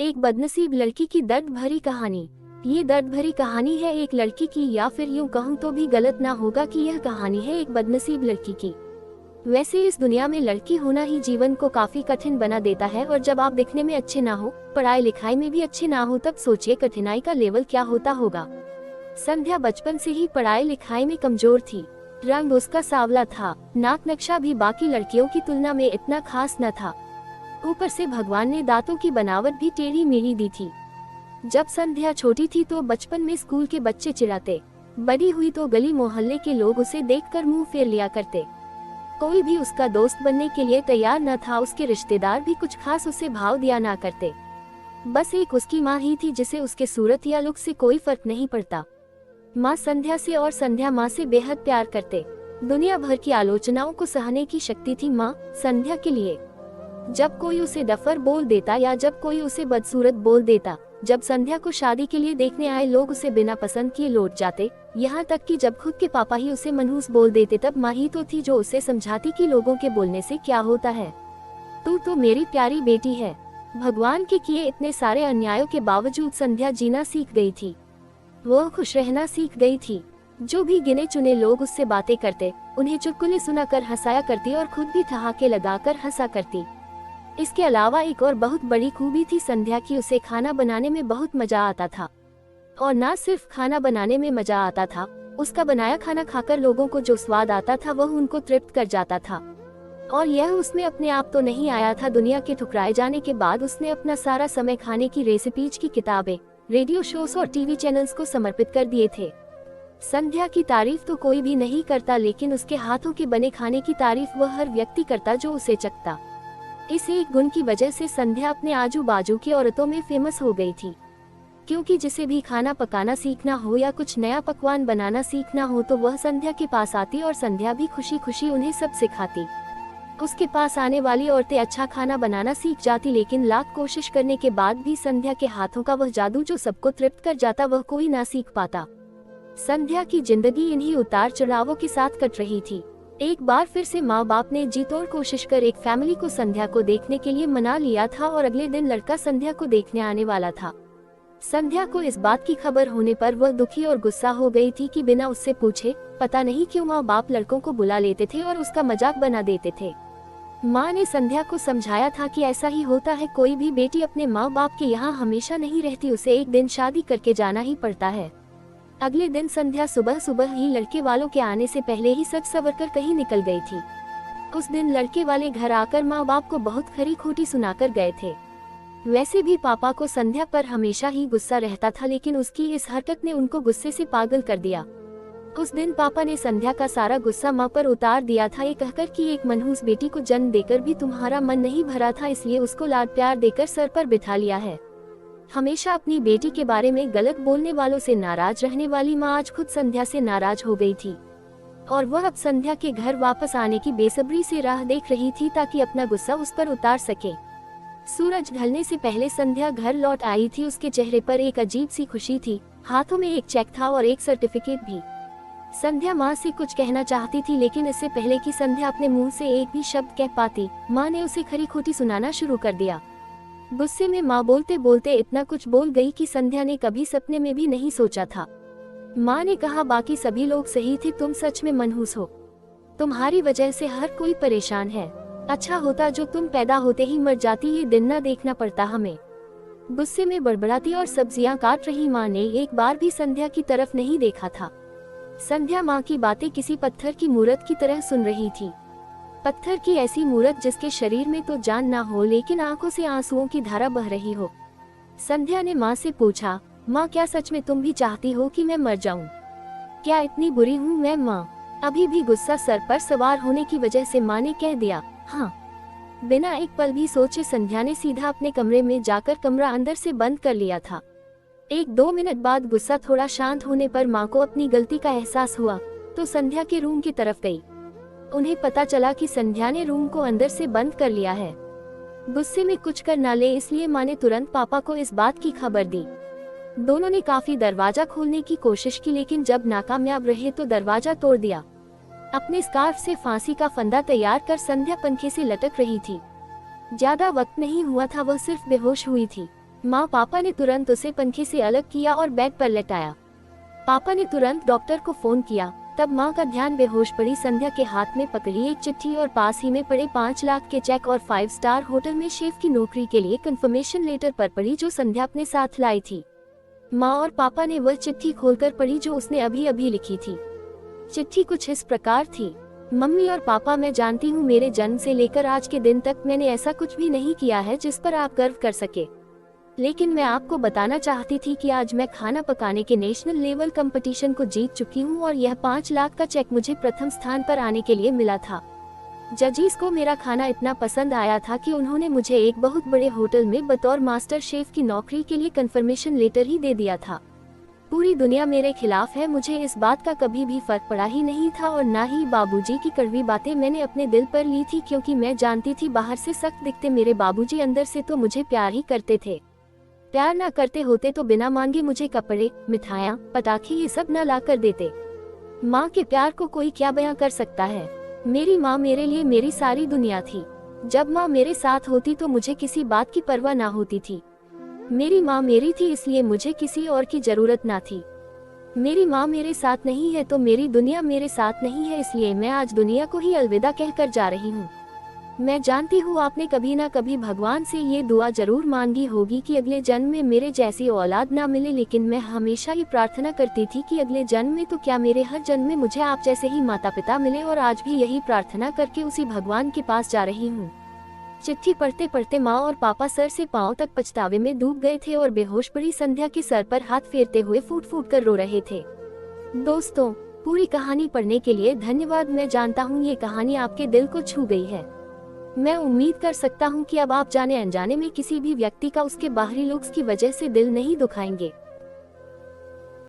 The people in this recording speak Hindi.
एक बदनसीब लड़की की दर्द भरी कहानी। ये दर्द भरी कहानी है एक लड़की की, या फिर यूं कहूँ तो भी गलत ना होगा कि यह कहानी है एक बदनसीब लड़की की। वैसे इस दुनिया में लड़की होना ही जीवन को काफी कठिन बना देता है, और जब आप दिखने में अच्छे ना हो, पढ़ाई लिखाई में भी अच्छे ना हो, तब सोचिए कठिनाई का लेवल क्या होता होगा। संध्या बचपन से ही पढ़ाई लिखाई में कमजोर थी। रंग उसका सांवला था, नाक नक्शा भी बाकी लड़कियों की तुलना में इतना खास न था। ऊपर से भगवान ने दांतों की बनावट भी टेढ़ी मेढ़ी दी थी। जब संध्या छोटी थी तो बचपन में स्कूल के बच्चे चिढ़ाते, बड़ी हुई तो गली मोहल्ले के लोग उसे देखकर मुंह फेर लिया करते। कोई भी उसका दोस्त बनने के लिए तैयार न था, उसके रिश्तेदार भी कुछ खास उसे भाव दिया ना करते। बस एक उसकी माँ ही थी जिसे उसके सूरत या लुक से कोई फर्क नहीं पड़ता। माँ संध्या से और संध्या माँ से बेहद प्यार करते। दुनिया भर की आलोचनाओं को सहने की शक्ति थी माँ संध्या के लिए। जब कोई उसे डफर बोल देता या जब कोई उसे बदसूरत बोल देता, जब संध्या को शादी के लिए देखने आए लोग उसे बिना पसंद किए लौट जाते, यहाँ तक कि जब खुद के पापा ही उसे मनहूस बोल देते, तब माँ ही तो थी जो उसे समझाती कि लोगों के बोलने से क्या होता है, तू तो मेरी प्यारी बेटी है। भगवान के किए इतने सारे अन्यायों के बावजूद संध्या जीना सीख गई थी। वो खुश रहना सीख गई थी। जो भी गिने चुने लोग उससे बातें करते, उन्हें चुटकुले सुनाकर हंसाया करती और खुद भी ठहाके लगाकर हंसा करती। इसके अलावा एक और बहुत बड़ी खूबी थी संध्या की, उसे खाना बनाने में बहुत मजा आता था। और ना सिर्फ खाना बनाने में मजा आता था, उसका बनाया खाना खाकर लोगों को जो स्वाद आता था वह उनको तृप्त कर जाता था। और यह उसमें अपने आप तो नहीं आया था। दुनिया के ठुकराए जाने के बाद उसने अपना सारा समय खाने की रेसिपीज की किताबें, रेडियो शोज और टीवी चैनल्स को समर्पित कर दिए थे। संध्या की तारीफ तो कोई भी नहीं करता, लेकिन उसके हाथों के बने खाने की तारीफ वह हर व्यक्ति करता जो उसे चखता। इस एक गुण की वजह से संध्या अपने आजू बाजू की औरतों में फेमस हो गई थी, क्योंकि जिसे भी खाना पकाना सीखना हो या कुछ नया पकवान बनाना सीखना हो तो वह संध्या के पास आती और संध्या भी खुशी खुशी उन्हें सब सिखाती। उसके पास आने वाली औरतें अच्छा खाना बनाना सीख जाती, लेकिन लाख कोशिश करने के बाद भी संध्या के हाथों का वह जादू जो सबको तृप्त कर जाता, वह कोई ना सीख पाता। संध्या की जिंदगी इन्हीं उतार चढ़ावों के साथ कट रही थी। एक बार फिर से माँ बाप ने जी तोड़ कोशिश कर एक फैमिली को संध्या को देखने के लिए मना लिया था, और अगले दिन लड़का संध्या को देखने आने वाला था। संध्या को इस बात की खबर होने पर वह दुखी और गुस्सा हो गई थी कि बिना उससे पूछे पता नहीं क्यों माँ बाप लड़कों को बुला लेते थे और उसका मजाक बना देते थे। माँ ने संध्या को समझाया था कि ऐसा ही होता है, कोई भी बेटी अपने माँ बाप के यहाँ हमेशा नहीं रहती, उसे एक दिन शादी करके जाना ही पड़ता है। अगले दिन संध्या सुबह सुबह ही लड़के वालों के आने से पहले ही सज सवर कर कहीं निकल गई थी। उस दिन लड़के वाले घर आकर माँ बाप को बहुत खरी खोटी सुनाकर गए थे। वैसे भी पापा को संध्या पर हमेशा ही गुस्सा रहता था, लेकिन उसकी इस हरकत ने उनको गुस्से से पागल कर दिया। उस दिन पापा ने संध्या का सारा गुस्सा माँ पर उतार दिया था, ये कहकर कि एक मनहूस बेटी को जन्म देकर भी तुम्हारा मन नहीं भरा था, इसलिए उसको लाड प्यार देकर सर पर बिठा लिया है। हमेशा अपनी बेटी के बारे में गलत बोलने वालों से नाराज रहने वाली माँ आज खुद संध्या से नाराज हो गई थी, और वह अब संध्या के घर वापस आने की बेसब्री से राह देख रही थी ताकि अपना गुस्सा उस पर उतार सके। सूरज ढलने से पहले संध्या घर लौट आई थी। उसके चेहरे पर एक अजीब सी खुशी थी, हाथों में एक चेक था और एक सर्टिफिकेट भी। संध्या माँ से कुछ कहना चाहती थी, लेकिन इससे पहले कि संध्या अपने मुंह से एक भी शब्द कह पाती, माँ ने उसे खरी खोटी सुनाना शुरू कर दिया। गुस्से में माँ बोलते बोलते इतना कुछ बोल गई कि संध्या ने कभी सपने में भी नहीं सोचा था। माँ ने कहा, बाकी सभी लोग सही थे, तुम सच में मनहूस हो। तुम्हारी वजह से हर कोई परेशान है। अच्छा होता जो तुम पैदा होते ही मर जाती, ये दिन न देखना पड़ता हमें। गुस्से में बड़बड़ाती और सब्जियां काट रही माँ ने एक बार भी संध्या की तरफ नहीं देखा था। संध्या माँ की बातें किसी पत्थर की मूरत की तरह सुन रही थी। पत्थर की ऐसी मूरत जिसके शरीर में तो जान ना हो, लेकिन आंखों से आंसुओं की धारा बह रही हो। संध्या ने माँ से पूछा, माँ क्या सच में तुम भी चाहती हो कि मैं मर जाऊं? क्या इतनी बुरी हूँ मैं माँ? अभी भी गुस्सा सर पर सवार होने की वजह से माँ ने कह दिया, हाँ। बिना एक पल भी सोचे संध्या ने सीधा अपने कमरे में जाकर कमरा अंदर से बंद कर लिया था। 1-2 मिनट बाद गुस्सा थोड़ा शांत होने पर माँ को अपनी गलती का एहसास हुआ तो संध्या के रूम की तरफ गई। उन्हें पता चला कि संध्या ने रूम को अंदर से बंद कर लिया है। गुस्से में कुछ कर ना ले, इसलिए माँ ने तुरंत पापा को इस बात की खबर दी। दोनों ने काफी दरवाजा खोलने की कोशिश की, लेकिन जब नाकामयाब रहे तो दरवाजा तोड़ दिया। अपने स्कार्फ से फांसी का फंदा तैयार कर संध्या पंखे से लटक रही थी। ज्यादा वक्त नहीं हुआ था, वह सिर्फ बेहोश हुई थी। माँ पापा ने तुरंत उसे पंखे से अलग किया और बेड पर लेटाया। पापा ने तुरंत डॉक्टर को फोन किया। तब माँ का ध्यान बेहोश पड़ी संध्या के हाथ में पकड़ी एक चिट्ठी और पास ही में पड़े 5 लाख के चेक और 5 स्टार होटल में शेफ की नौकरी के लिए कंफर्मेशन लेटर पर पड़ी जो संध्या अपने साथ लाई थी। माँ और पापा ने वह चिट्ठी खोलकर पढ़ी जो उसने अभी अभी लिखी थी। चिट्ठी कुछ इस प्रकार थी। मम्मी और पापा, मैं जानती हूँ मेरे जन्म से लेकर आज के दिन तक मैंने ऐसा कुछ भी नहीं किया है जिस पर आप गर्व कर सके, लेकिन मैं आपको बताना चाहती थी कि आज मैं खाना पकाने के नेशनल लेवल कंपटीशन को जीत चुकी हूँ और यह 5 लाख का चेक मुझे प्रथम स्थान पर आने के लिए मिला था। जजीज को मेरा खाना इतना पसंद आया था कि उन्होंने मुझे एक बहुत बड़े होटल में बतौर मास्टर शेफ की नौकरी के लिए कंफर्मेशन लेटर ही दे दिया था। पूरी दुनिया मेरे खिलाफ है, मुझे इस बात का कभी भी फर्क पड़ा ही नहीं था और ना ही बाबूजी की कड़वी बातें मैंने अपने दिल पर ली थी, क्योंकि मैं जानती थी बाहर से सख्त दिखते मेरे बाबूजी अंदर से तो मुझे प्यार ही करते थे। प्यार ना करते होते तो बिना मांगे मुझे कपड़े, मिठाइयाँ, पटाखे ये सब न ला कर देते। माँ के प्यार को कोई क्या बयां कर सकता है। मेरी माँ मेरे लिए मेरी सारी दुनिया थी। जब माँ मेरे साथ होती तो मुझे किसी बात की परवाह ना होती थी। मेरी माँ मेरी थी, इसलिए मुझे किसी और की जरूरत ना थी। मेरी माँ मेरे साथ नहीं है तो मेरी दुनिया मेरे साथ नहीं है, इसलिए मैं आज दुनिया को ही अलविदा कहकर जा रही हूँ। मैं जानती हूँ आपने कभी ना कभी भगवान से ये दुआ जरूर मांगी होगी कि अगले जन्म में मेरे जैसी औलाद ना मिले, लेकिन मैं हमेशा ये प्रार्थना करती थी कि अगले जन्म में तो क्या मेरे हर जन्म में मुझे आप जैसे ही माता पिता मिले, और आज भी यही प्रार्थना करके उसी भगवान के पास जा रही हूँ। चिट्ठी पढ़ते पढ़ते माँ और पापा सर से पाँव तक पछतावे में डूब गए थे और बेहोश पड़ी संध्या के सर पर हाथ फेरते हुए फूट फूट कर रो रहे थे। दोस्तों, पूरी कहानी पढ़ने के लिए धन्यवाद। मैं जानता हूँ ये कहानी आपके दिल को छू गई है। मैं उम्मीद कर सकता हूँ कि अब आप जाने अनजाने में किसी भी व्यक्ति का उसके बाहरी लुक्स की वजह से दिल नहीं दुखाएंगे।